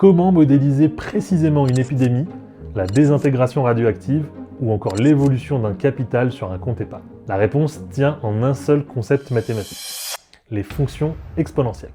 Comment modéliser précisément une épidémie, la désintégration radioactive ou encore l'évolution d'un capital sur un compte épargne? La réponse tient en un seul concept mathématique, les fonctions exponentielles.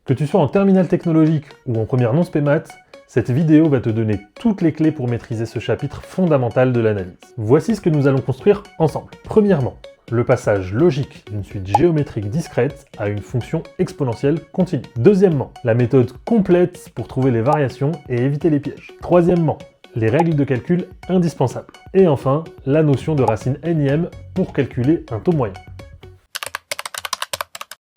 Que tu sois en terminale technologique ou en première non spé maths, cette vidéo va te donner toutes les clés pour maîtriser ce chapitre fondamental de l'analyse. Voici ce que nous allons construire ensemble. Premièrement, le passage logique d'une suite géométrique discrète à une fonction exponentielle continue. Deuxièmement, la méthode complète pour trouver les variations et éviter les pièges. Troisièmement, les règles de calcul indispensables. Et enfin, la notion de racine énième pour calculer un taux moyen.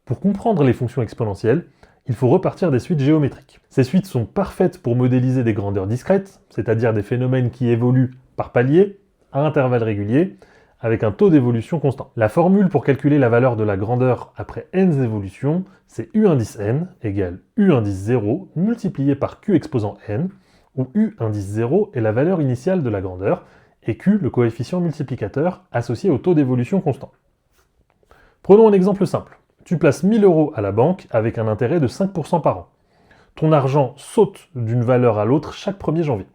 Pour comprendre les fonctions exponentielles, il faut repartir des suites géométriques. Ces suites sont parfaites pour modéliser des grandeurs discrètes, c'est-à-dire des phénomènes qui évoluent par paliers, à intervalles réguliers, avec un taux d'évolution constant. La formule pour calculer la valeur de la grandeur après n évolutions, c'est u indice n égale u indice 0 multiplié par q exposant n, où u indice 0 est la valeur initiale de la grandeur, et q le coefficient multiplicateur associé au taux d'évolution constant. Prenons un exemple simple. Tu places 1000 € à la banque avec un intérêt de 5% par an. Ton argent saute d'une valeur à l'autre chaque 1er janvier.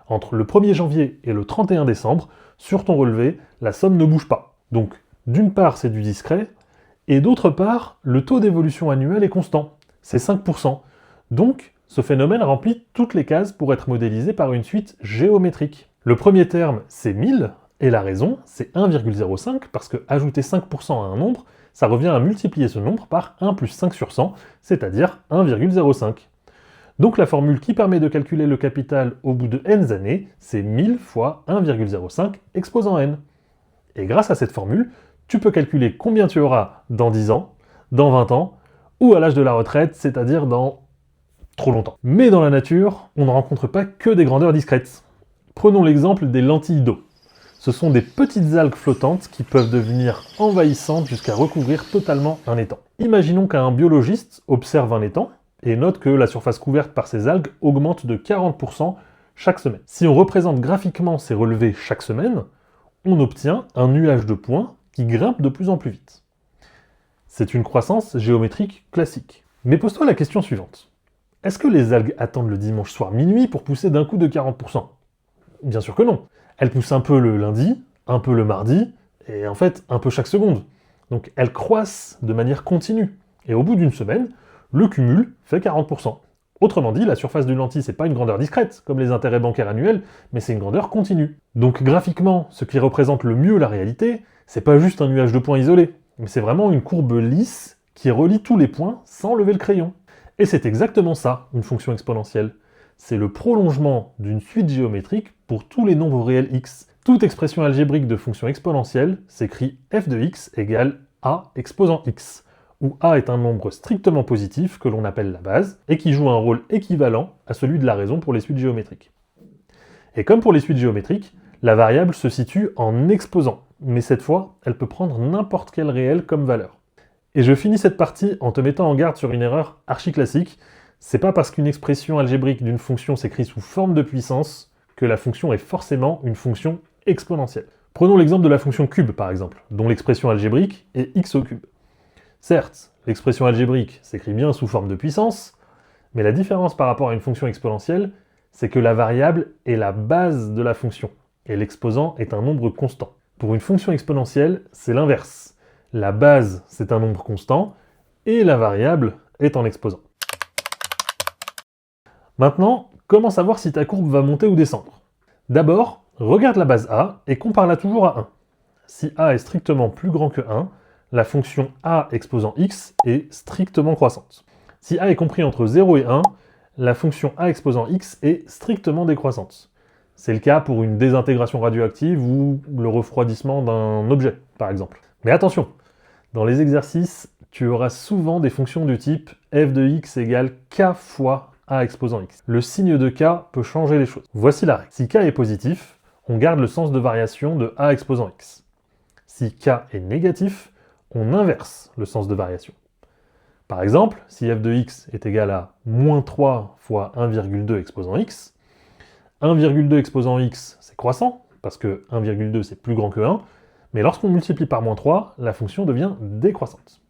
Entre le 1er janvier et le 31 décembre, sur ton relevé, la somme ne bouge pas. Donc, d'une part, c'est du discret, et d'autre part, le taux d'évolution annuel est constant, c'est 5%. Donc, ce phénomène remplit toutes les cases pour être modélisé par une suite géométrique. Le premier terme, c'est 1000, et la raison, c'est 1,05, parce que ajouter 5% à un nombre, ça revient à multiplier ce nombre par 1 plus 5 sur 100, c'est-à-dire 1,05. Donc la formule qui permet de calculer le capital au bout de n années, c'est 1000 fois 1,05 exposant n. Et grâce à cette formule, tu peux calculer combien tu auras dans 10 ans, dans 20 ans, ou à l'âge de la retraite, c'est-à-dire dans trop longtemps. Mais dans la nature, on ne rencontre pas que des grandeurs discrètes. Prenons l'exemple des lentilles d'eau. Ce sont des petites algues flottantes qui peuvent devenir envahissantes jusqu'à recouvrir totalement un étang. Imaginons qu'un biologiste observe un étang et note que la surface couverte par ces algues augmente de 40% chaque semaine. Si on représente graphiquement ces relevés chaque semaine, on obtient un nuage de points qui grimpe de plus en plus vite. C'est une croissance géométrique classique. Mais pose-toi la question suivante. Est-ce que les algues attendent le dimanche soir minuit pour pousser d'un coup de 40%? Bien sûr que non. Elles poussent un peu le lundi, un peu le mardi, et en fait un peu chaque seconde. Donc elles croissent de manière continue. Et au bout d'une semaine, le cumul fait 40%. Autrement dit, la surface d'une lentille, c'est pas une grandeur discrète, comme les intérêts bancaires annuels, mais c'est une grandeur continue. Donc graphiquement, ce qui représente le mieux la réalité, c'est pas juste un nuage de points isolé, mais c'est vraiment une courbe lisse qui relie tous les points sans lever le crayon. Et c'est exactement ça, une fonction exponentielle. C'est le prolongement d'une suite géométrique pour tous les nombres réels x. Toute expression algébrique de fonction exponentielle s'écrit f de x égale a exposant x, où a est un nombre strictement positif que l'on appelle la base, et qui joue un rôle équivalent à celui de la raison pour les suites géométriques. Et comme pour les suites géométriques, la variable se situe en exposant, mais cette fois, elle peut prendre n'importe quel réel comme valeur. Et je finis cette partie en te mettant en garde sur une erreur archi-classique. C'est pas parce qu'une expression algébrique d'une fonction s'écrit sous forme de puissance que la fonction est forcément une fonction exponentielle. Prenons l'exemple de la fonction cube par exemple, dont l'expression algébrique est x au cube. Certes, l'expression algébrique s'écrit bien sous forme de puissance, mais la différence par rapport à une fonction exponentielle, c'est que la variable est la base de la fonction, et l'exposant est un nombre constant. Pour une fonction exponentielle, c'est l'inverse. La base, c'est un nombre constant, et la variable est en exposant. Maintenant, comment savoir si ta courbe va monter ou descendre? D'abord, regarde la base a et compare-la toujours à 1. Si a est strictement plus grand que 1, la fonction a exposant x est strictement croissante. Si a est compris entre 0 et 1, la fonction a exposant x est strictement décroissante. C'est le cas pour une désintégration radioactive ou le refroidissement d'un objet, par exemple. Mais attention, dans les exercices, tu auras souvent des fonctions du type f de x égale k fois a exposant x. Le signe de k peut changer les choses. Voici la règle. Si k est positif, on garde le sens de variation de a exposant x. Si k est négatif, on inverse le sens de variation. Par exemple, si f de x est égal à moins 3 fois 1,2 exposant x, 1,2 exposant x c'est croissant, parce que 1,2 c'est plus grand que 1, mais lorsqu'on multiplie par moins 3, la fonction devient décroissante.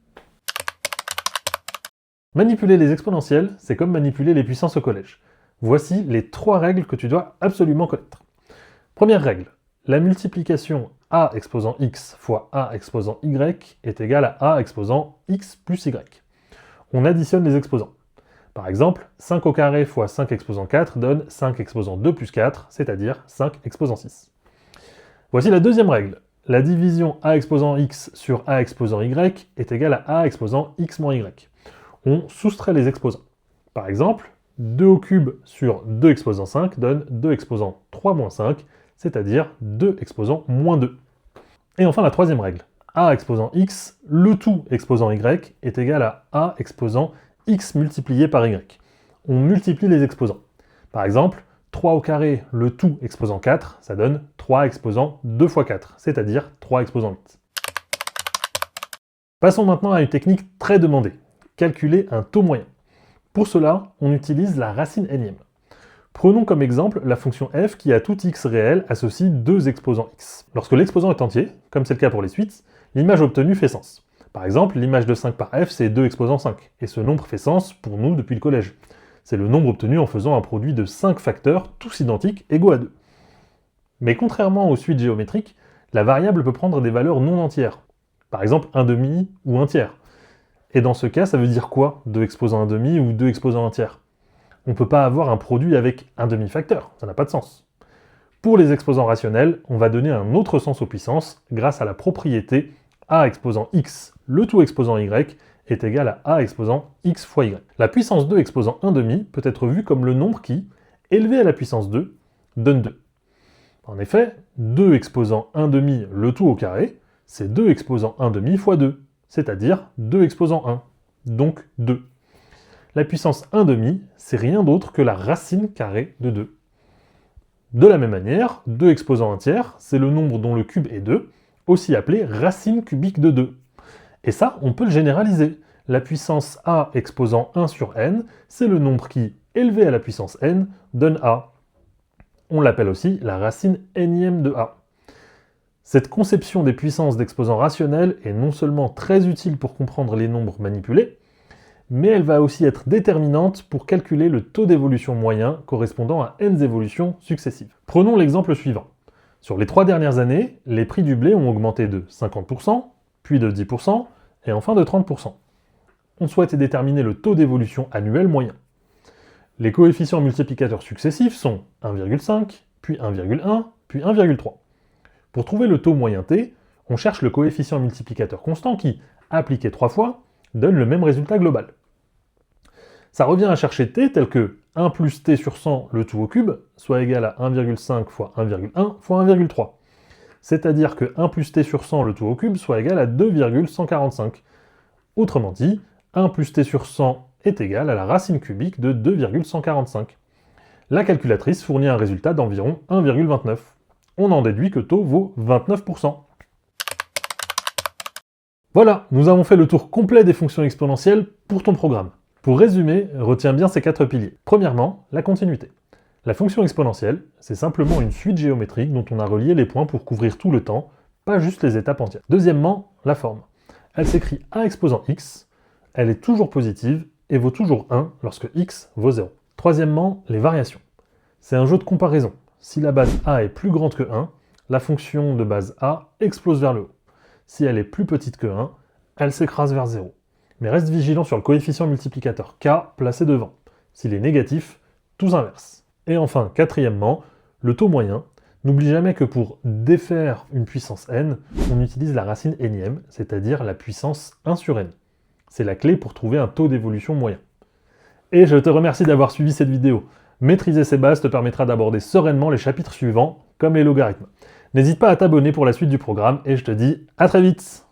Manipuler les exponentielles, c'est comme manipuler les puissances au collège. Voici les 3 règles que tu dois absolument connaître. Première règle, la multiplication a exposant x fois a exposant y est égale à a exposant x plus y. On additionne les exposants. Par exemple, 5 au carré fois 5 exposant 4 donne 5 exposant 2 plus 4, c'est-à-dire 5 exposant 6. Voici la deuxième règle. La division a exposant x sur a exposant y est égale à a exposant x moins y. On soustrait les exposants. Par exemple, 2 au cube sur 2 exposant 5 donne 2 exposant 3 moins 5, c'est-à-dire 2 exposant moins 2. Et enfin la troisième règle. A exposant x, le tout exposant y, est égal à a exposant x multiplié par y. On multiplie les exposants. Par exemple, 3 au carré, le tout exposant 4, ça donne 3 exposant 2 fois 4, c'est-à-dire 3 exposant 8. Passons maintenant à une technique très demandée, calculer un taux moyen. Pour cela, on utilise la racine énième. Prenons comme exemple la fonction f qui à tout x réel associe deux exposants x. Lorsque l'exposant est entier, comme c'est le cas pour les suites, l'image obtenue fait sens. Par exemple, l'image de 5 par f, c'est 2 exposant 5, et ce nombre fait sens pour nous depuis le collège. C'est le nombre obtenu en faisant un produit de 5 facteurs, tous identiques, égaux à 2. Mais contrairement aux suites géométriques, la variable peut prendre des valeurs non entières. Par exemple, un demi ou un tiers. Et dans ce cas, ça veut dire quoi, 2 exposant un demi ou 2 exposant un tiers? On ne peut pas avoir un produit avec un demi-facteur, ça n'a pas de sens. Pour les exposants rationnels, on va donner un autre sens aux puissances grâce à la propriété a exposant x, le tout exposant y, est égal à a exposant x fois y. La puissance 2 exposant 1 demi peut être vue comme le nombre qui, élevé à la puissance 2, donne 2. En effet, 2 exposant 1 demi le tout au carré, c'est 2 exposant 1 demi fois 2, c'est-à-dire 2 exposant 1, donc 2. La puissance 1 demi, c'est rien d'autre que la racine carrée de 2. De la même manière, 2 exposant 1 tiers, c'est le nombre dont le cube est 2, aussi appelé racine cubique de 2. Et ça, on peut le généraliser. La puissance a exposant 1 sur n, c'est le nombre qui, élevé à la puissance n, donne a. On l'appelle aussi la racine énième de a. Cette conception des puissances d'exposants rationnels est non seulement très utile pour comprendre les nombres manipulés, mais elle va aussi être déterminante pour calculer le taux d'évolution moyen correspondant à n évolutions successives. Prenons l'exemple suivant. Sur les 3 dernières années, les prix du blé ont augmenté de 50%, puis de 10%, et enfin de 30%. On souhaite déterminer le taux d'évolution annuel moyen. Les coefficients multiplicateurs successifs sont 1,5, puis 1,1, puis 1,3. Pour trouver le taux moyen t, on cherche le coefficient multiplicateur constant qui, appliqué 3 fois, donne le même résultat global. Ça revient à chercher t tel que 1 plus t sur 100 le tout au cube, soit égal à 1,5 fois 1,1 fois 1,3. C'est-à-dire que 1 plus t sur 100 le tout au cube soit égal à 2,145. Autrement dit, 1 plus t sur 100 est égal à la racine cubique de 2,145. La calculatrice fournit un résultat d'environ 1,29. On en déduit que taux vaut 29%. Voilà, nous avons fait le tour complet des fonctions exponentielles pour ton programme. Pour résumer, retiens bien ces 4 piliers. Premièrement, la continuité. La fonction exponentielle, c'est simplement une suite géométrique dont on a relié les points pour couvrir tout le temps, pas juste les étapes entières. Deuxièmement, la forme. Elle s'écrit a exposant x, elle est toujours positive et vaut toujours 1 lorsque x vaut 0. Troisièmement, les variations. C'est un jeu de comparaison. Si la base a est plus grande que 1, la fonction de base a explose vers le haut. Si elle est plus petite que 1, elle s'écrase vers 0. Mais reste vigilant sur le coefficient multiplicateur k placé devant. S'il est négatif, tout s'inverse. Et enfin, quatrièmement, le taux moyen. N'oublie jamais que pour défaire une puissance n, on utilise la racine énième, c'est-à-dire la puissance 1 sur n. C'est la clé pour trouver un taux d'évolution moyen. Et je te remercie d'avoir suivi cette vidéo. Maîtriser ces bases te permettra d'aborder sereinement les chapitres suivants, comme les logarithmes. N'hésite pas à t'abonner pour la suite du programme, et je te dis à très vite!